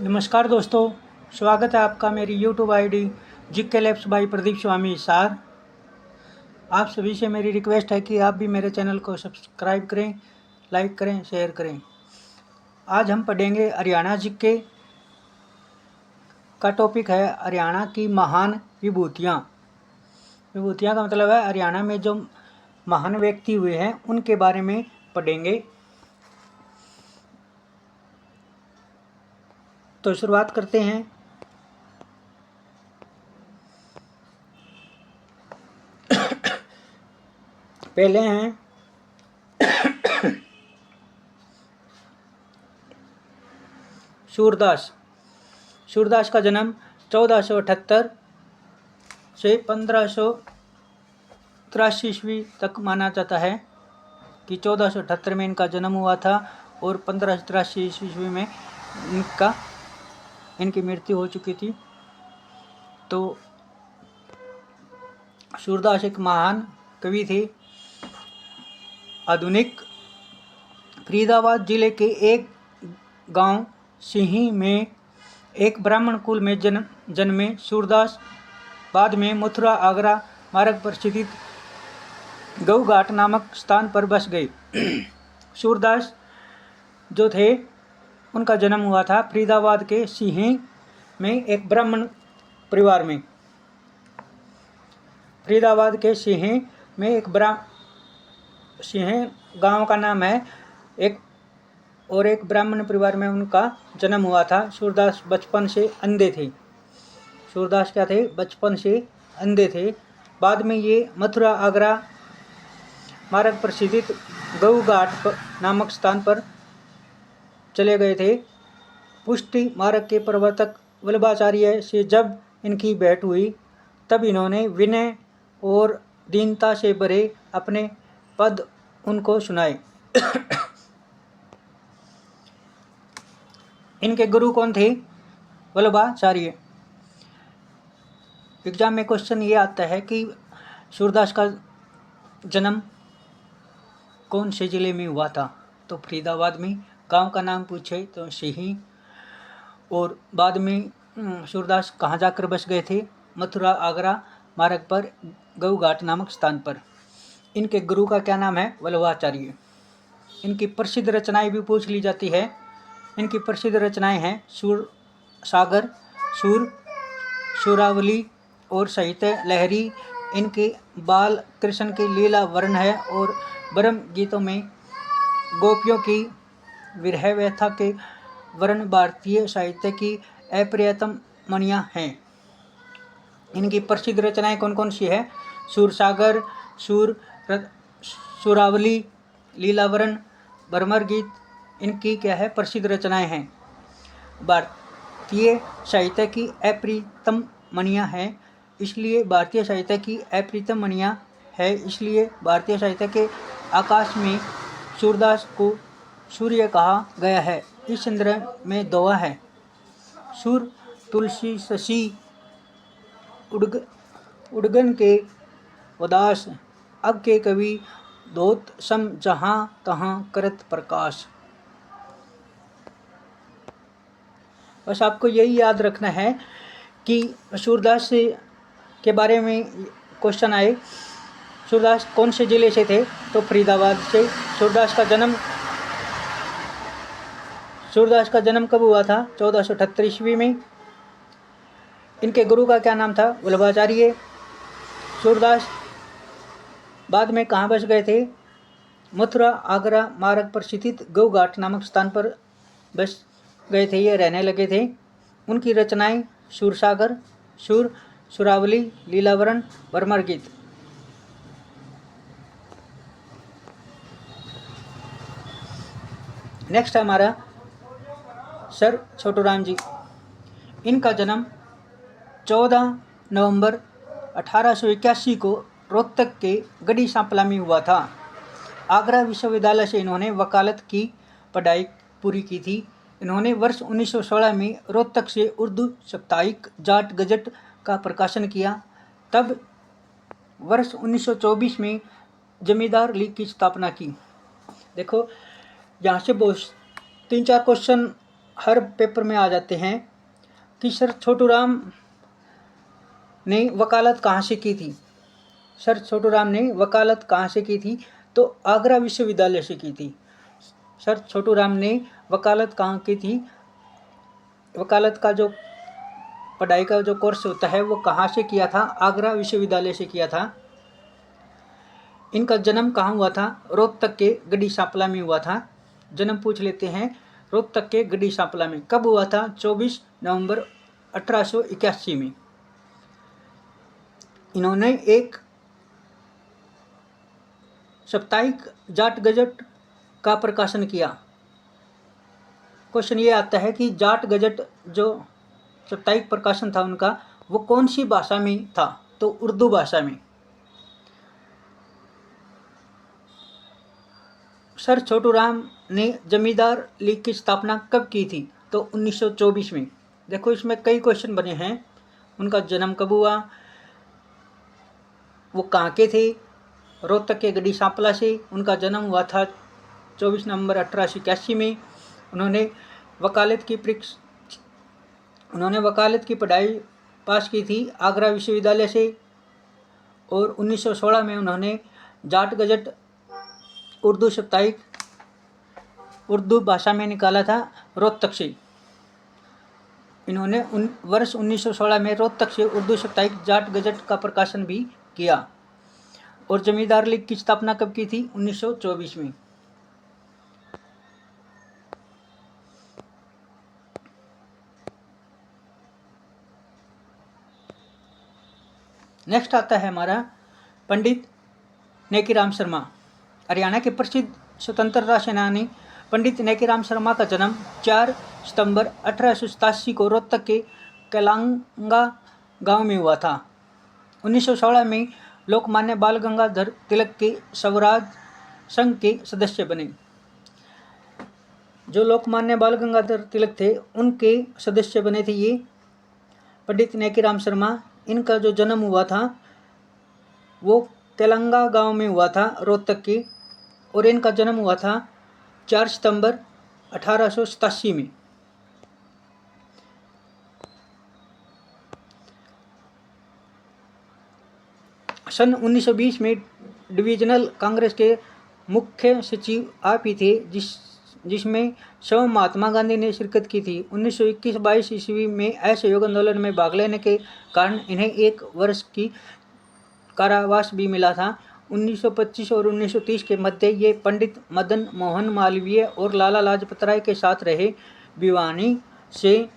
नमस्कार दोस्तों, स्वागत है आपका मेरी YouTube ID GK labs by Pradeep Swami Hisar. आप सभी से मेरी रिक्वेस्ट है कि आप भी मेरे चैनल को सब्सक्राइब करें, लाइक करें, शेयर करें। आज हम पढ़ेंगे हरियाणा जीके का टॉपिक है हरियाणा की महान विभूतियाँ। विभूतियाँ का मतलब है हरियाणा में जो महान व्यक्ति हुए हैं उनके बारे में पढ़ेंगे। तो शुरुआत करते हैं। पहले हैं सूरदास। सूरदास का जन्म 1478 से 1583 ईस्वी तक माना जाता है कि 1478 में इनका जन्म हुआ था और 1583 ईस्वी में इनकी मृत्यु हो चुकी थी। तो सूरदास एक महान कवि थे। आधुनिक फरीदाबाद जिले के एक गांव सिही में एक ब्राह्मण कुल में जन्मे सूरदास बाद में मथुरा आगरा मार्ग पर स्थित गऊघाट नामक स्थान पर बस गए। सूरदास जो थे उनका जन्म हुआ था फरीदाबाद के सिही में एक ब्राह्मण परिवार में। फरीदाबाद के सिही में एक सिही गांव का नाम है एक ब्राह्मण परिवार में उनका जन्म हुआ था। सूरदास बचपन से अंधे थे। सूरदास क्या थे? बचपन से अंधे थे। बाद में ये मथुरा आगरा मार्ग पर स्थित गऊघाट नामक स्थान पर चले गए थे। पुष्टि मार्ग के प्रवर्तक वल्लभाचार्य से जब इनकी भेंट हुई तब इन्होंने विनय और दीनता से भरे अपने पद उनको सुनाए। इनके गुरु कौन थे? वल्लभाचार्य। एग्जाम में क्वेश्चन ये आता है कि सूरदास का जन्म कौन से ज़िले में हुआ था? तो फरीदाबाद में। गांव का नाम पूछे तो सिही। और बाद में सूरदास कहाँ जाकर बस गए थे? मथुरा आगरा मार्ग पर गऊघाट नामक स्थान पर। इनके गुरु का क्या नाम है? वल्लभाचार्य। इनकी प्रसिद्ध रचनाएं भी पूछ ली जाती है। इनकी प्रसिद्ध रचनाएं हैं सूर सागर, सूर, सुरावली और साहित्य लहरी। इनके बाल कृष्ण की लीला वर्ण है और ब्रह्म गीतों में गोपियों की विरह व्यथा के वर्ण भारतीय साहित्य की अप्रतिम मणियाँ हैं। इनकी प्रसिद्ध रचनाएं कौन कौन सी है? सूर सागर, सुरावली, लीलावरण, भ्रमर गीत इनकी क्या है? प्रसिद्ध रचनाएं हैं। भारतीय साहित्य की अप्रतिम मणियाँ हैं, इसलिए भारतीय साहित्य की अप्रतिम मणियाँ है, इसलिए भारतीय साहित्य के आकाश में सूरदास को सूर्य कहा गया है। इस चंद्र में दोहा है। सूर तुलसी शशि उड़गन के उदास, अब के कवि धोत सम जहाँ तहाँ करत प्रकाश। बस आपको यही याद रखना है कि सूरदास के बारे में क्वेश्चन आए। सूरदास कौन से ज़िले से थे? तो फरीदाबाद से। सूरदास का जन्म कब हुआ था? 1478 ईस्वी में। इनके गुरु का क्या नाम था? वल्लभाचार्य। सूरदास बाद में कहाँ बस गए थे? मथुरा आगरा मार्ग पर स्थित गऊघाट नामक स्थान पर बस गए थे, ये रहने लगे थे। उनकी रचनाएं सूरसागर, सूर, सुरावली, लीलावरण, भ्रमर गीत। नेक्स्ट है हमारा सर छोटूराम जी। इनका जन्म 14 नवंबर 1881 को रोहतक के गढ़ी सांपला में हुआ था। आगरा विश्वविद्यालय से इन्होंने वकालत की पढ़ाई पूरी की थी। इन्होंने वर्ष 1916 में रोहतक से उर्दू साप्ताहिक जाट गजट का प्रकाशन किया। तब वर्ष 1924 में जमींदार लीग की स्थापना की। देखो यहाँ से बहुत 3-4 क्वेश्चन हर पेपर में आ जाते हैं कि सर छोटू राम ने वकालत कहाँ से की थी। सर छोटू राम ने वकालत कहाँ से की थी, तो आगरा विश्वविद्यालय से की थी। सर छोटू राम ने वकालत कहाँ की थी, वकालत का जो पढ़ाई का जो कोर्स होता है वो कहाँ से किया था, आगरा विश्वविद्यालय से किया था। इनका जन्म कहाँ हुआ था, रोहतक के गढ़ी सांपला में हुआ था। जन्म पूछ लेते हैं, रोहतक के गढ़ी सांपला में। कब हुआ था, 24 नवंबर 1881 में। इन्होंने एक साप्ताहिक जाट गजट का प्रकाशन किया। क्वेश्चन ये आता है कि जाट गजट जो साप्ताहिक प्रकाशन था उनका, वो कौन सी भाषा में था, तो उर्दू भाषा में। सर छोटू राम ने जमींदार लीग की स्थापना कब की थी, तो 1924 में। देखो इसमें कई क्वेश्चन बने हैं। उनका जन्म कब हुआ, वो कहाँ के थे, रोहतक के गढ़ी सांपला से। उनका जन्म हुआ था 24 नवंबर 1881 में। उन्होंने वकालत की पढ़ाई पास की थी आगरा विश्वविद्यालय से, और 1916 में उन्होंने जाट गजट उर्दू साप्ताहिक उर्दू भाषा में निकाला था रोहतक से। इन्होंने वर्ष 1916 में रोहतक से उर्दू साप्ताहिक जाट गजट का प्रकाशन भी किया। और जमींदार लीग की स्थापना कब की थी, 1924 में। नेक्स्ट आता है हमारा पंडित नेकीराम शर्मा। हरियाणा के प्रसिद्ध स्वतंत्रता सेनानी पंडित नेकीराम शर्मा का जन्म 4 सितंबर 1887 को रोहतक के केलांगा गांव में हुआ था। 1916 में लोकमान्य बाल गंगाधर तिलक के स्वराज संघ के सदस्य बने। जो लोकमान्य बाल गंगाधर तिलक थे उनके सदस्य बने थे ये पंडित नेकीराम शर्मा। इनका जो जन्म हुआ था वो तेलंगा गांव में हुआ था रोहतक के, और इनका जन्म हुआ था 4 सितंबर 1887 में। सन 1920 में डिविजनल कांग्रेस के मुख्य सचिव आप ही थे, जिसमें स्वयं महात्मा गांधी ने शिरकत की थी। 1921-22 ईस्वी में असहयोग आंदोलन में भाग लेने के कारण इन्हें 1 वर्ष की कारावास भी मिला था। 1925 और 1930 के मध्य ये पंडित मदन मोहन मालवीय और लाला लाजपत राय के साथ रहे। भिवानी से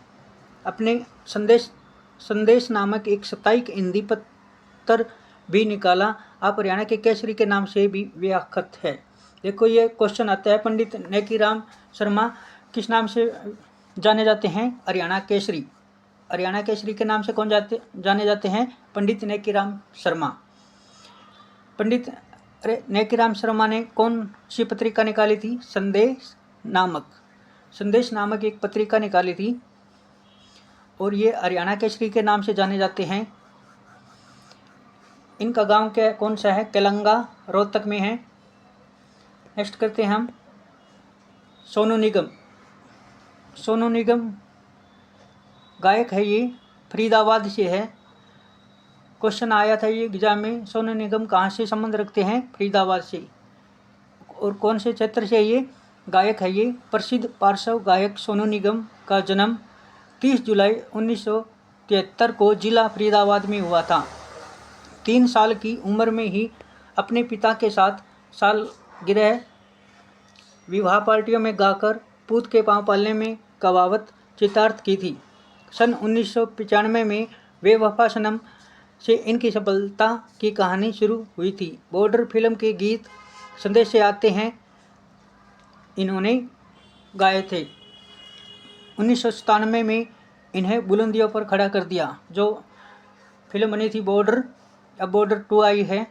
अपने संदेश नामक एक साप्ताहिक हिंदी पत्र भी निकाला। आप हरियाणा के केसरी के नाम से भी व्याख्यात है। देखो ये क्वेश्चन आता है, पंडित नेकीराम शर्मा किस नाम से जाने जाते हैं, हरियाणा केसरी। हरियाणा केसरी के नाम से कौन जाने जाते हैं, पंडित नेकीराम शर्मा। पंडित नेकीराम शर्मा ने कौन सी पत्रिका निकाली थी, संदेश नामक एक पत्रिका निकाली थी, और ये हरियाणा केसरी के नाम से जाने जाते हैं। इनका गांव क्या कौन सा है, केलंगा, रोहतक में है। नेक्स्ट करते हैं हम सोनू निगम गायक है, ये फरीदाबाद से है। क्वेश्चन आया था ये एग्जाम में, सोनू निगम कहाँ से संबंध रखते हैं, फरीदाबाद से। और कौन से क्षेत्र से ये गायक है। ये प्रसिद्ध पार्श्व गायक सोनू निगम का जन्म 30 जुलाई 1973 को जिला फरीदाबाद में हुआ था। 3 साल की उम्र में ही अपने पिता के साथ सालगिरह विवाह पार्टियों में गाकर पूत के पांव पालने में कवावत चितार्थ की थी। सन 1995 में बेवफा सनम से इनकी सफलता की कहानी शुरू हुई थी। बॉर्डर फिल्म के गीत संदेश से आते हैं इन्होंने गाए थे। 1997 में इन्हें बुलंदियों पर खड़ा कर दिया। जो फिल्म बनी थी बॉर्डर, अब बॉर्डर 2 आई है।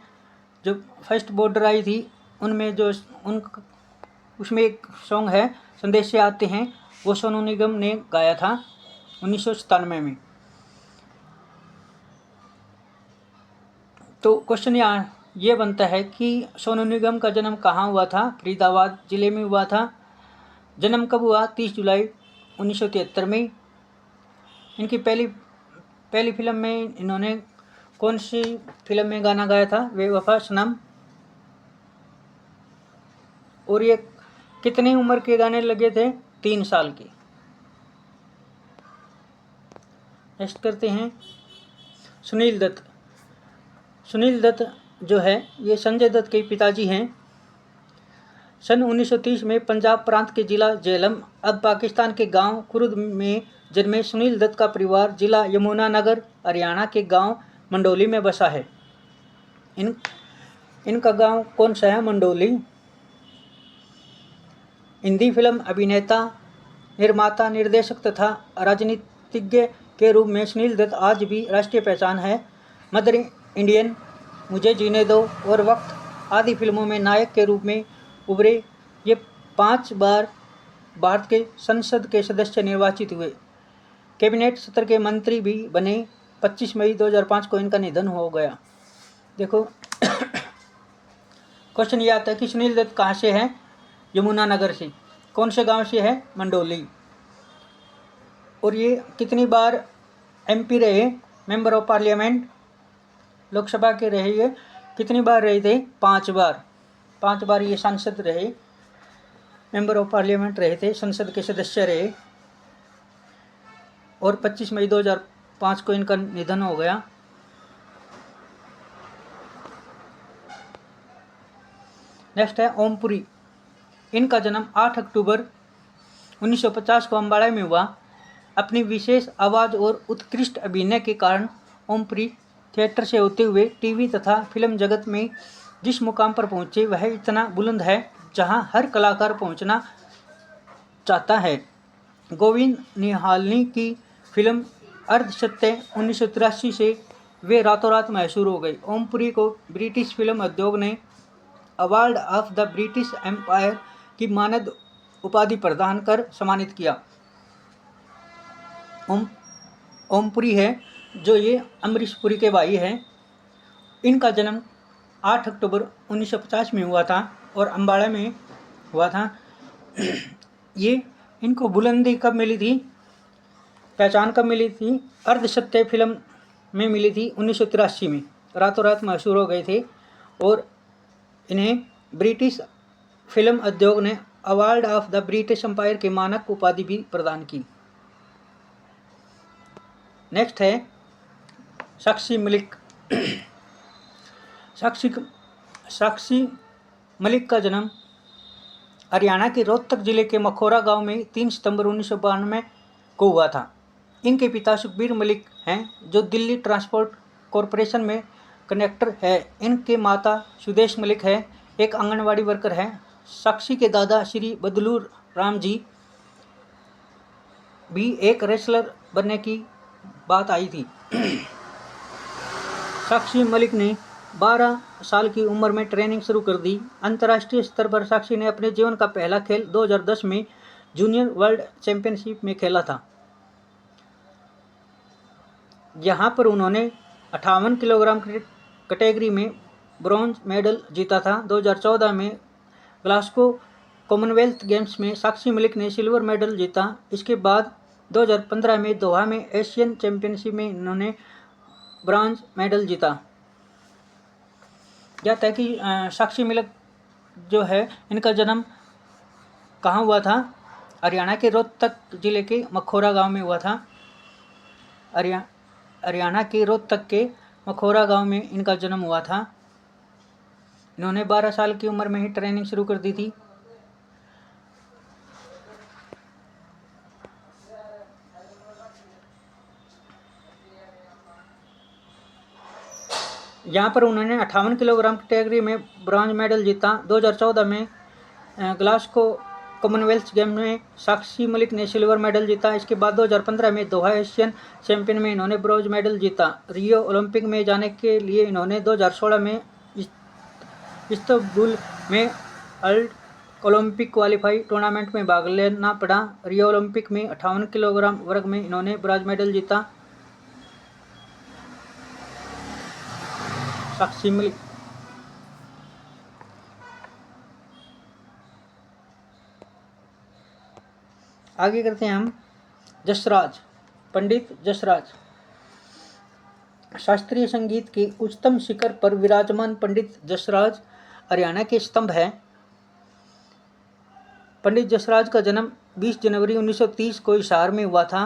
जो फर्स्ट बॉर्डर आई थी उनमें उसमें एक सॉन्ग है संदेश से आते हैं, वो सोनू निगम ने गाया था 1997 में। तो क्वेश्चन यहाँ ये बनता है कि सोनू निगम का जन्म कहाँ हुआ था, फरीदाबाद जिले में हुआ था। जन्म कब हुआ, 30 जुलाई 1973 में। इनकी पहली फिल्म में इन्होंने कौन सी फिल्म में गाना गाया था? बेवफा सनम। और ये कितनी उम्र के गाने लगे थे? 3 साल के। नेक्स्ट करते हैं सुनील दत्त। सुनील दत्त जो है ये संजय दत्त के पिताजी हैं। सन 1930 में पंजाब प्रांत के जिला झेलम अब पाकिस्तान के गांव खुर्द में जन्मे सुनील दत्त का परिवार जिला यमुनानगर हरियाणा के गांव मंडोली में बसा है। इनका गांव कौन सा है? मंडोली। हिंदी फिल्म अभिनेता, निर्माता, निर्देशक तथा राजनीतिज्ञ के रूप में सुनील दत्त आज भी राष्ट्रीय पहचान है। मदर इंडियन, मुझे जीने दो और वक्त आदि फिल्मों में नायक के रूप में उभरे। ये 5 बार भारत के संसद के सदस्य निर्वाचित हुए। कैबिनेट सत्र के मंत्री भी बने। 25 मई 2005 को इनका निधन हो गया। देखो क्वेश्चन ये आता है कि सुनील दत्त कहाँ से हैं? यमुनानगर से। कौन से गांव से है? मंडोली। और ये कितनी बार एमपी रहे? मेंबर ऑफ पार्लियामेंट, लोकसभा के रहे। ये कितनी बार रहे थे? 5 बार। 5 बार ये सांसद रहे, मेंबर ऑफ पार्लियामेंट रहे थे, संसद के सदस्य रहे। और 25 मई 2005 को इनका निधन हो गया। नेक्स्ट है ओमपुरी। इनका जन्म 8 अक्टूबर 1950 को अम्बाड़ा में हुआ। अपनी विशेष आवाज़ और उत्कृष्ट अभिनय के कारण ओमपुरी थिएटर से होते हुए टीवी तथा फिल्म जगत में जिस मुकाम पर पहुँचे वह इतना बुलंद है जहां हर कलाकार पहुंचना चाहता है। गोविंद निहालनी की फिल्म अर्धसत्य 1983 से वे रातों रात मशहूर हो गई। ओमपुरी को ब्रिटिश फिल्म उद्योग ने award of the British Empire की मानद उपाधि प्रदान कर सम्मानित किया। ओमपुरी है जो ये अमरीश पुरी के भाई हैं। इनका जन्म 8 अक्टूबर 1950 में हुआ था और अम्बाड़ा में हुआ था। ये इनको बुलंदी कब मिली थी, पहचान कब मिली थी? अर्धसत्य फिल्म में मिली थी 1983 में। रातों रात मशहूर हो गए थे और इन्हें ब्रिटिश फिल्म उद्योग ने award of the British Empire के मानक उपाधि भी प्रदान की। नेक्स्ट है साक्षी मलिक। साक्षी मलिक का जन्म हरियाणा के रोहतक जिले के मखौरा गांव में 3 सितंबर 1992 को हुआ था। इनके पिता सुखबीर मलिक हैं जो दिल्ली ट्रांसपोर्ट कॉरपोरेशन में कनेक्टर है। इनके माता सुदेश मलिक है, एक आंगनवाड़ी वर्कर है। साक्षी के दादा श्री बदलू राम जी भी एक रेसलर बनने की बात आई थी। साक्षी मलिक ने 12 साल की उम्र में ट्रेनिंग शुरू कर दी। अंतर्राष्ट्रीय स्तर पर साक्षी ने अपने जीवन का पहला खेल 2010 में जूनियर वर्ल्ड चैंपियनशिप में खेला था। यहाँ पर उन्होंने 58 किलोग्राम कैटेगरी में ब्रॉन्ज मेडल जीता था। 2014 में ग्लासगो कॉमनवेल्थ गेम्स में साक्षी मलिक ने सिल्वर मेडल जीता। इसके बाद 2015 में दोहा में एशियन चैंपियनशिप में इन्होंने ब्रॉन्ज मेडल जीता। जाता है कि साक्षी मलिक जो है इनका जन्म कहाँ हुआ था? हरियाणा के रोहतक जिले के मखौरा गांव में हुआ था। हरियाणा के रोहतक के मखौरा गांव में इनका जन्म हुआ था। इन्होंने 12 साल की उम्र में ही ट्रेनिंग शुरू कर दी थी। यहाँ पर उन्होंने 58 किलोग्राम कैटेगरी में ब्रॉन्ज मेडल जीता। 2014 में ग्लासगो कॉमनवेल्थ गेम में साक्षी मलिक ने सिल्वर मेडल जीता। इसके बाद 2015 में दोहा एशियन चैंपियन में इन्होंने ब्रॉन्ज मेडल जीता। रियो ओलंपिक में जाने के लिए इन्होंने 2016 में इस्तंबुल में वर्ल्ड ओलंपिक क्वालिफाई टूर्नामेंट में भाग लेना पड़ा। रियो ओलंपिक में 58 किलोग्राम वर्ग में इन्होंने ब्रॉन्ज मेडल जीता। साक्षी मलिक। आगे करते हैं हम जसराज। पंडित जसराज शास्त्रीय संगीत के उच्चतम शिखर पर विराजमान पंडित जसराज हरियाणा के स्तंभ हैं। पंडित जसराज का जन्म 20 जनवरी 1930 को हिसार में हुआ था।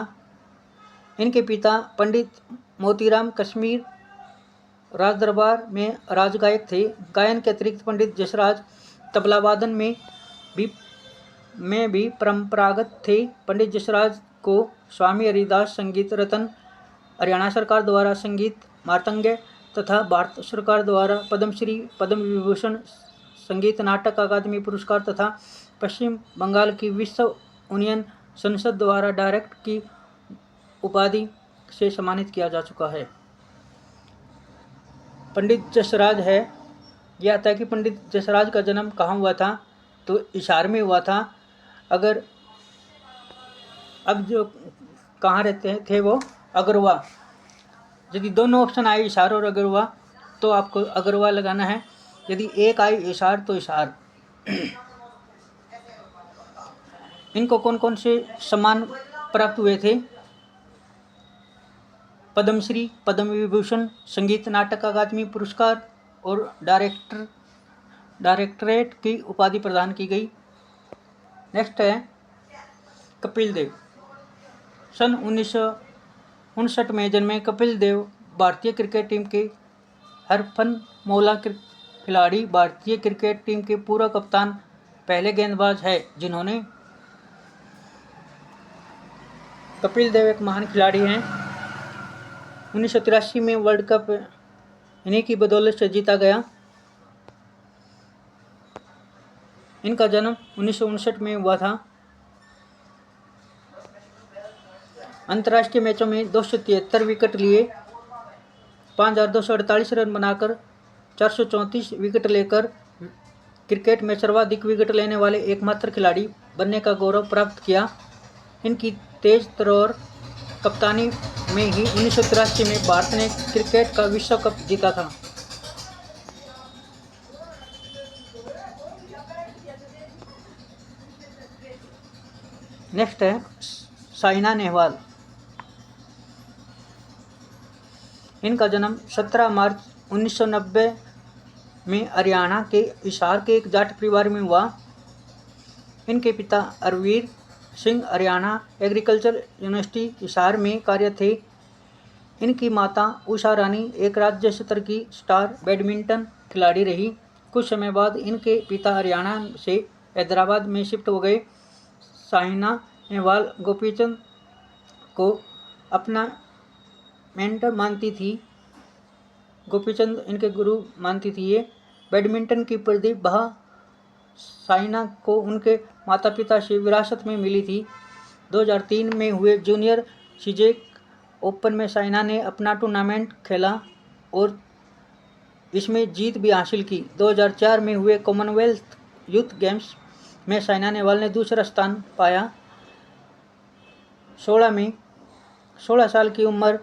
इनके पिता पंडित मोतीराम कश्मीर राज दरबार में राजगायक थे। गायन के अतिरिक्त पंडित जसराज तबला वादन में भी परंपरागत थे। पंडित जसराज को स्वामी हरिदास संगीत रत्न, हरियाणा सरकार द्वारा संगीत मातंग तथा भारत सरकार द्वारा पद्मश्री, पद्म विभूषण, संगीत नाटक अकादमी पुरस्कार तथा पश्चिम बंगाल की विश्व यूनियन संसद द्वारा डायरेक्ट की उपाधि से सम्मानित किया जा चुका है। पंडित जसराज है, यह आता है कि पंडित जसराज का जन्म कहाँ हुआ था, तो हिसार में हुआ था। अगर अब जो कहाँ रहते थे वो अगरवा, यदि दोनों ऑप्शन आए हिसार और अगरवा तो आपको अगरवा लगाना है, यदि एक आए हिसार तो हिसार। इनको कौन कौन से सम्मान प्राप्त हुए थे? पद्मश्री, पद्म विभूषण, संगीत नाटक अकादमी पुरस्कार और डायरेक्टरेट की उपाधि प्रदान की गई। नेक्स्ट है कपिल देव। सन 1959 में जन्मे कपिल देव भारतीय क्रिकेट टीम के हरफनमौला खिलाड़ी, भारतीय क्रिकेट टीम के पूर्व कप्तान, पहले गेंदबाज है जिन्होंने कपिल देव एक महान खिलाड़ी हैं। 1983 में वर्ल्ड कप इन्हीं की बदौलत से जीता गया। इनका जन्म 1959 में हुआ था। अंतर्राष्ट्रीय मैचों में 273 विकेट लिए, 5248 रन बनाकर 434 विकेट लेकर क्रिकेट में सर्वाधिक विकेट लेने वाले एकमात्र खिलाड़ी बनने का गौरव प्राप्त किया। इनकी तेज तर्रार कप्तानी में ही 1983 में भारत ने क्रिकेट का विश्व कप जीता था। नेक्स्ट है साइना नेहवाल। इनका जन्म 17 मार्च 1990 में हरियाणा के हिसार के एक जाट परिवार में हुआ। इनके पिता अरवीर सिंह हरियाणा एग्रीकल्चर यूनिवर्सिटी हिसार में कार्यरत थे। इनकी माता उषा रानी एक राज्य स्तर की स्टार बैडमिंटन खिलाड़ी रही। कुछ समय बाद इनके पिता हरियाणा से हैदराबाद में शिफ्ट हो गए। साइना नेहवाल गोपीचंद को अपना मेंटर मानती थी। गोपीचंद इनके गुरु मानती थी। ये बैडमिंटन की प्रतिभा साइना को उनके माता पिता से विरासत में मिली थी। 2003 में हुए जूनियर सीजेक ओपन में साइना ने अपना टूर्नामेंट खेला और इसमें जीत भी हासिल की। 2004 में हुए कॉमनवेल्थ यूथ गेम्स में साइना नेहवाल ने दूसरा स्थान पाया। 16 साल की उम्र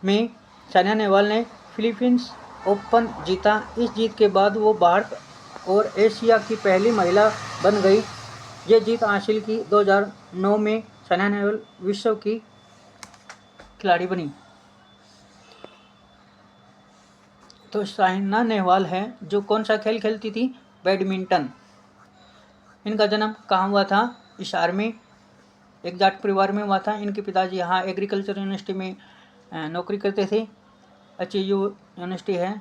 में साइना नेहवाल ने फिलीपींस ओपन जीता। इस जीत के बाद वो भारत और एशिया की पहली महिला बन गई। ये जीत हासिल की 2009 में साइना नेहवाल विश्व की खिलाड़ी बनी। तो साइना नेहवाल है जो कौन सा खेल खेलती थी? बैडमिंटन। इनका जन्म कहाँ हुआ था? हिसार में एक जाट परिवार में हुआ था। इनके पिताजी यहाँ एग्रीकल्चर यूनिवर्सिटी में नौकरी करते थे। अच्छी यूनिवर्सिटी है,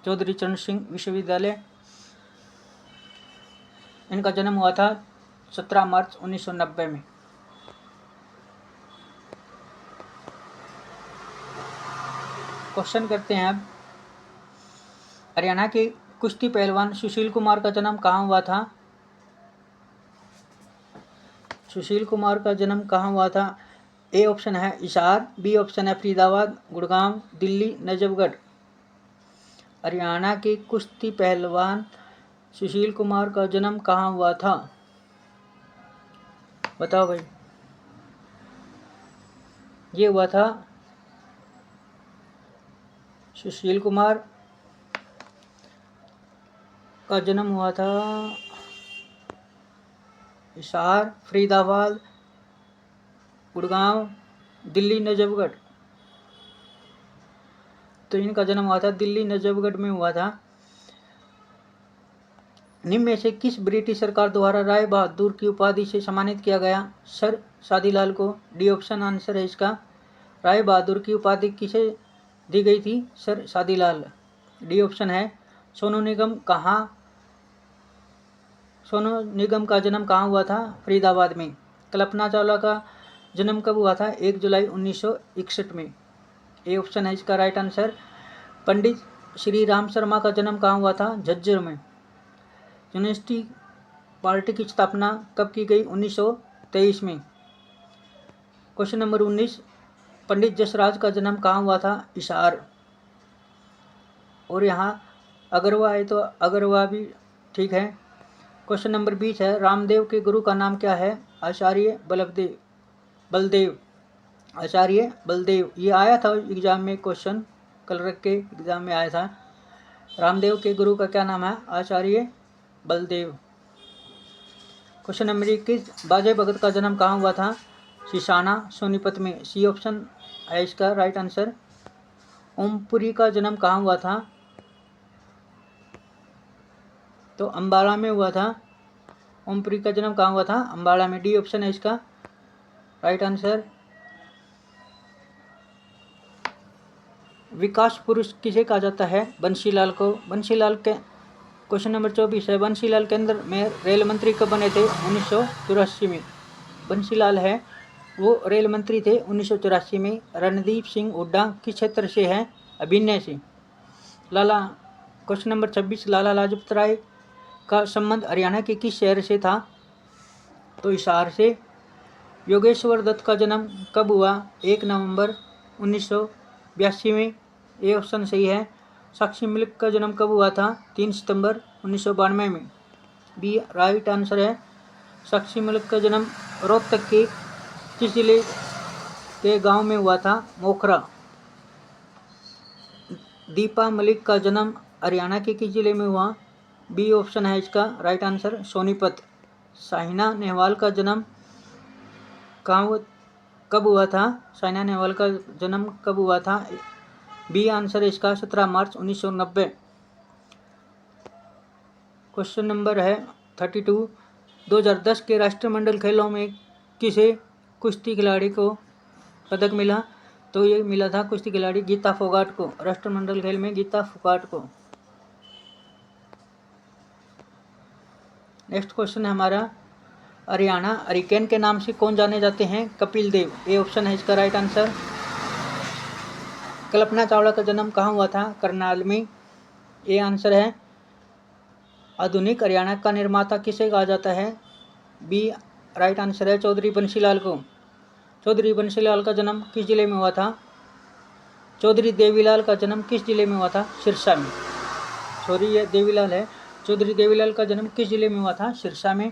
चौधरी चरण सिंह विश्वविद्यालय। इनका जन्म हुआ था 17 मार्च 1990 में। क्वेश्चन करते हैं अब। हरियाणा के कुश्ती पहलवान सुशील कुमार का जन्म कहाँ हुआ था? सुशील कुमार का जन्म कहाँ हुआ था? ए ऑप्शन है हिसार, बी ऑप्शन है फरीदाबाद, गुड़गांव, दिल्ली, नजफगढ़। हरियाणा के कुश्ती पहलवान सुशील कुमार का जन्म कहाँ हुआ था? बताओ भाई। ये हुआ था सुशील कुमार का जन्म हुआ था हिसार, फरीदाबाद, गुड़गांव, दिल्ली, नजफगढ़। तो इनका जन्म हुआ था दिल्ली नजफगढ़ में हुआ था। निम्न में से किस ब्रिटिश सरकार द्वारा राय बहादुर की उपाधि से सम्मानित किया गया? सर शादीलाल को। डी ऑप्शन आंसर है इसका। राय बहादुर की उपाधि किसे दी गई थी? सर शादीलाल। डी ऑप्शन है। सोनू निगम का जन्म कहाँ हुआ था? फरीदाबाद में। कल्पना चावला का जन्म कब हुआ था? 1 जुलाई 1961 में। ए ऑप्शन है इसका राइट आंसर। पंडित श्री राम शर्मा का जन्म कहाँ हुआ था? झज्जर में। यूनिवर्सिटी पार्टी की स्थापना कब की गई? 1923 में। क्वेश्चन नंबर 19, पंडित जसराज का जन्म कहाँ हुआ था? हिसार। और यहाँ अगरवा है तो अगरवा भी ठीक है। क्वेश्चन नंबर 20 है, रामदेव के गुरु का नाम क्या है? आचार्य बलदेव। आचार्य बलदेव। ये आया था एग्जाम में, क्वेश्चन कल रख के एग्जाम में आया था। रामदेव के गुरु का क्या नाम है? आचार्य बलदेव। क्वेश्चन नंबर 21, बाजे भगत का जन्म कहाँ हुआ था? सिसाना, सोनीपत में। सी ऑप्शन है इसका राइट आंसर। ओमपुरी का जन्म कहाँ हुआ था? तो अम्बाला में हुआ था। ओमपुरी का जन्म कहाँ हुआ था? अम्बाला में। डी ऑप्शन है इसका राइट आंसर। विकास पुरुष किसे कहा जाता है? बंसीलाल को। बंसीलाल के क्वेश्चन नंबर 24 है, बंसीलाल केंद्र में रेल मंत्री कब बने थे? 1984 में। बंसीलाल है वो रेल मंत्री थे 1984 में। रणदीप सिंह हुड्डा किस क्षेत्र से है? अभिनय से। क्वेश्चन नंबर 26, लाला लाजपत राय का संबंध हरियाणा के किस शहर से था? तो हिसार से। योगेश्वर दत्त का जन्म कब हुआ? 1 नवंबर 1982 में। ए ऑप्शन सही है। साक्षी मलिक का जन्म कब हुआ था? 3 सितंबर 1992 में। बी राइट आंसर है। साक्षी मलिक का जन्म रोहतक के किस जिले के गांव में हुआ था? मोखरा। दीपा मलिक का जन्म हरियाणा के किस जिले में हुआ? बी ऑप्शन है इसका राइट आंसर, सोनीपत। साइना नेहवाल का जन्म कब हुआ था? साइना नेहवाल का जन्म कब हुआ था? बी आंसर है इसका 17 मार्च 1990। क्वेश्चन नंबर है 32, 2010 के राष्ट्रमंडल खेलों में किसे कुश्ती खिलाड़ी को पदक मिला? तो ये मिला था कुश्ती खिलाड़ी गीता फोगाट को। राष्ट्रमंडल खेल में गीता फोगाट को। नेक्स्ट क्वेश्चन है हमारा, हरियाणा हरिकेन के नाम से कौन जाने जाते हैं? कपिल देव। ए ऑप्शन है इसका राइट आंसर। कल्पना चावला का जन्म कहाँ हुआ था? करनाल में। ए आंसर है। आधुनिक हरियाणा का निर्माता किसे कहा जाता है? बी राइट आंसर है, चौधरी बंसीलाल को। चौधरी बंसीलाल का जन्म किस जिले में हुआ था? चौधरी देवीलाल का जन्म किस जिले में हुआ था? सिरसा में। सॉरी ये देवीलाल है। चौधरी देवीलाल का जन्म किस जिले में हुआ था? सिरसा में।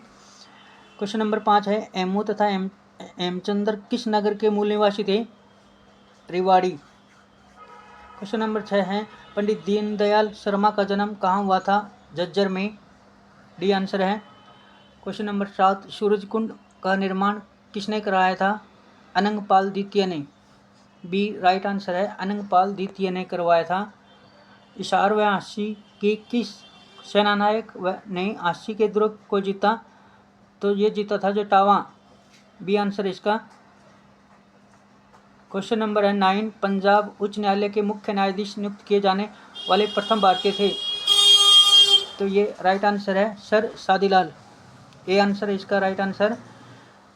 क्वेश्चन नंबर 5 है, एमू तथा हेमचंद्र किस नगर के मूल निवासी थे? रेवाड़ी। क्वेश्चन नंबर 6 है, पंडित दीनदयाल शर्मा का जन्म कहाँ हुआ था? झज्जर में। डी आंसर है। क्वेश्चन नंबर 7, सूरज कुंड का निर्माण किसने कराया था? अनंगपाल द्वितीय ने। बी राइट आंसर है, अनंगपाल द्वितीय ने करवाया था। हिसार व झांसी की किस सेनानायक ने झांसी के दुर्ग को जीता? तो ये जीता था जटावा। बी आंसर इसका। क्वेश्चन नंबर है 9, पंजाब उच्च न्यायालय के मुख्य न्यायाधीश नियुक्त किए जाने वाले प्रथम भारतीय थे? तो ये राइट आंसर है, सर शादीलाल। ए आंसर है इसका राइट आंसर।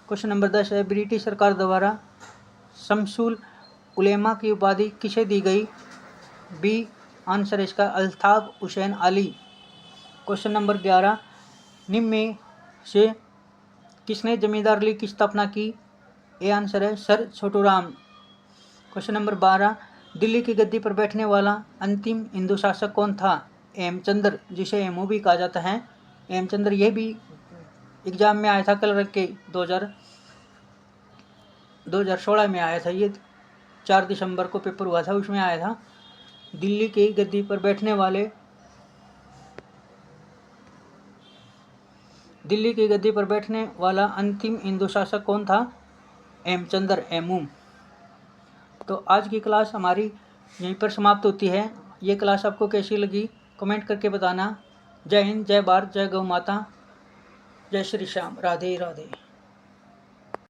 क्वेश्चन नंबर 10 है, ब्रिटिश सरकार द्वारा शमसुल उलेमा की उपाधि किसे दी गई? बी आंसर है इसका, अल्ताफ हुसैन अली। क्वेश्चन नंबर 11, निम्न में से किसने जमींदार लीग की स्थापना की? ए आंसर है, sir Chhoturam. Question number 12, Delhi की गद्दी पर बैठने वाला अंतिम हिंदू शासक कौन था? हेमचंद्र, जिसे हेमू भी कहा जाता है। हेमचंद्र यह भी एग्जाम में आया था कल रख के 2016 में आया था। ये 4 दिसंबर को पेपर हुआ था, उसमें आया था। दिल्ली की गद्दी पर बैठने वाले दिल्ली की गद्दी पर बैठने वाला अंतिम हिंदू शासक कौन था? हेमचंद्र एमू। तो आज की क्लास हमारी यहीं पर समाप्त होती है। ये क्लास आपको कैसी लगी कमेंट करके बताना। जय हिंद, जय भारत, जय गौ माता, जय श्री श्याम, राधे राधे।